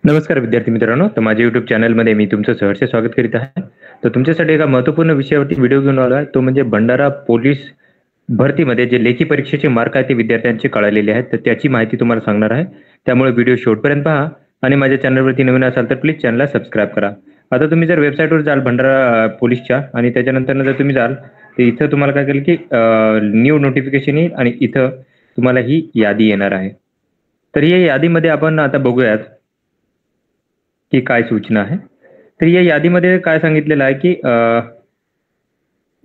नमस्कार विद्यार्थी मित्रांनो, तर माझ्या YouTube चॅनलमध्ये मी तुमचं सहर्ष स्वागत करीत आहे. तर तुमच्यासाठी एका महत्त्वपूर्ण विषयावरती व्हिडिओ घेऊन आलो आहे. तो म्हणजे भंडारा पोलीस भरतीमध्ये जे लेखी परीक्षेचे मार्क आहेत ते विद्यार्थ्यांचे कळालेले आहेत. तर त्याची माहिती तुम्हाला सांगणार आहे. त्यामुळे व्हिडिओ शेवटपर्यंत पहा आणि माझ्या चॅनलवरती नवीन असाल तर प्लीज चॅनलला सबस्क्राईब करा. आता तुम्ही जर वेबसाईटवर जाल भंडारा पोलीसच्या आणि त्याच्यानंतर जर तुम्ही जाल तर इथं तुम्हाला काय करेल की न्यू नोटिफिकेशन येईल आणि इथं तुम्हाला ही यादी येणार आहे. तर या यादीमध्ये आपण आता बघूयात की काय सूचना आहे. तर या यादीमध्ये काय सांगितलेलं आहे की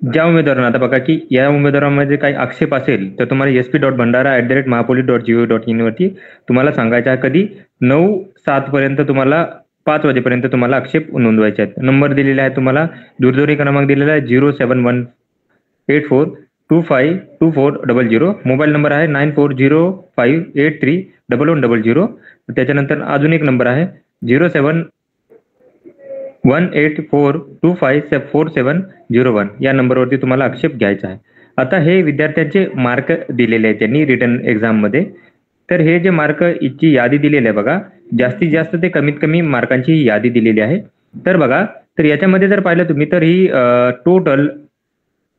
ज्या उमेदवारांना आता बघा की या उमेदवारांमध्ये काही आक्षेप असेल तर तुम्हाला sp.bandara@mahapolice.go.in वरती तुम्हाला सांगायचं आहे कधी 9/7 पर्यंत तुम्हाला 5 वाजेपर्यंत तुम्हाला आक्षेप नोंदवायचे आहेत. नंबर दिलेला आहे तुम्हाला, दूरध्वनी क्रमांक दिलेला आहे 07184252400. मोबाईल नंबर आहे 9405831100. त्याच्यानंतर अजून एक नंबर आहे 0718425471 या नंबरवरती तुम्हाला आक्षेप घ्यायचा आहे. आता हे विद्यार्थ्यांचे मार्क दिलेले आहेत त्यांनी रिटन एक्झाममध्ये. तर हे जे मार्क ची यादी दिलेली आहे बघा, जास्तीत जास्त ते कमीत कमी मार्कांची यादी दिलेली आहे. तर बघा, तर याच्यामध्ये जर पाहिलं तुम्ही तर ही टोटल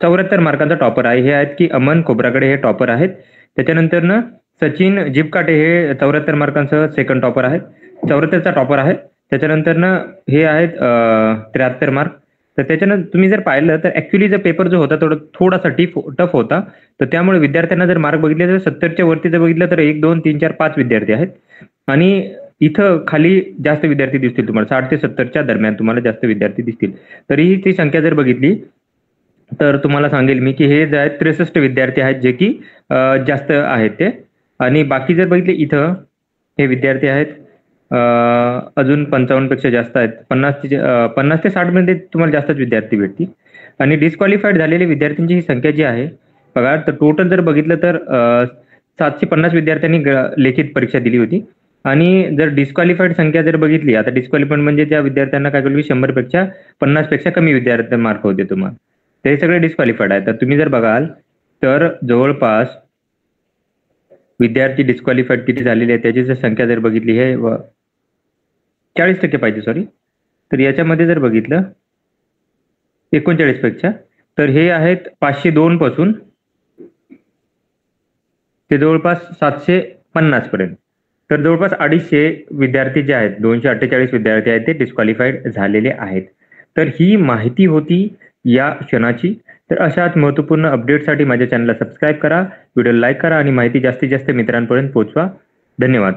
74 मार्कांचा टॉपर आहे. हे आहेत की अमन खोब्रागडे हे टॉपर आहेत. त्याच्यानंतर ना सचिन जिपकाटे हे 74 मार्कांसह सेकंड टॉपर आहेत, 74चा टॉपर आहे. त्याच्यानंतर ना हे आहेत 73 मार्क. तर त्याच्यानंतर तुम्ही जर पाहिलं तर ऍक्च्युली जर पेपर जो होता थोडासा टफ होता. तर त्यामुळे विद्यार्थ्यांना जर मार्क बघितले तर 70च्या वरती जर बघितलं तर 1 2 3 4 5 विद्यार्थी आहेत आणि इथं खाली जास्त विद्यार्थी दिसतील तुम्हाला 60 ते 70च्या दरम्यान तुम्हाला जास्त विद्यार्थी दिसतील. तरीही ती संख्या जर बघितली तर तुम्हाला सांगेल मी की हे जे आहेत 63 विद्यार्थी आहेत जे की जास्त आहेत ते. आणि बाकी जर बघितले इथं हे विद्यार्थी आहेत अजून 55 पेक्षा जास्त आहेत. 50 ते 60 मध्ये तुम्हाला जास्तच विद्यार्थी भेटतील. आणि डिस्क्वालिफाईड झालेले विद्यार्थ्यांची ही संख्या जी आहे बघा, तर टोटल जर बघितलं तर 750 विद्यार्थ्यांनी लेखित परीक्षा दिली होती. आणि जर डिस्क्वालिफाईड संख्या जर बघितली, आता डिस्क्वालिफाईड म्हणजे त्या विद्यार्थ्यांना काय केलं 100 पेक्षा 50 पेक्षा कमी विद्यार्थी मार्क होते तुम्हाला, तर हे सगळे डिस्क्वालिफाईड आहेत. तर तुम्ही जर बघाल तर जवळपास विद्यार्थी डिस्क्वालिफाईड किती झालेले आहेत त्याची जर संख्या जर बघितली हे 40% पाहिजे सॉरी. तर याच्यामध्ये जर बघितलं 39 पेक्षा तर हे आहेत 502 पासून ते जवळपास 750 पर्यंत. तर जवळपास 250 विद्यार्थी जे आहेत, 248 विद्यार्थी आहेत ते डिस्क्वालिफाईड झालेले आहेत. तर ही माहिती होती या क्षणाची. तर अशाच महत्त्वपूर्ण अपडेटसाठी माझ्या चॅनलला सबस्क्राईब करा, व्हिडिओ लाईक करा आणि माहिती जास्तीत जास्त मित्रांपर्यंत पोहोचवा. धन्यवाद.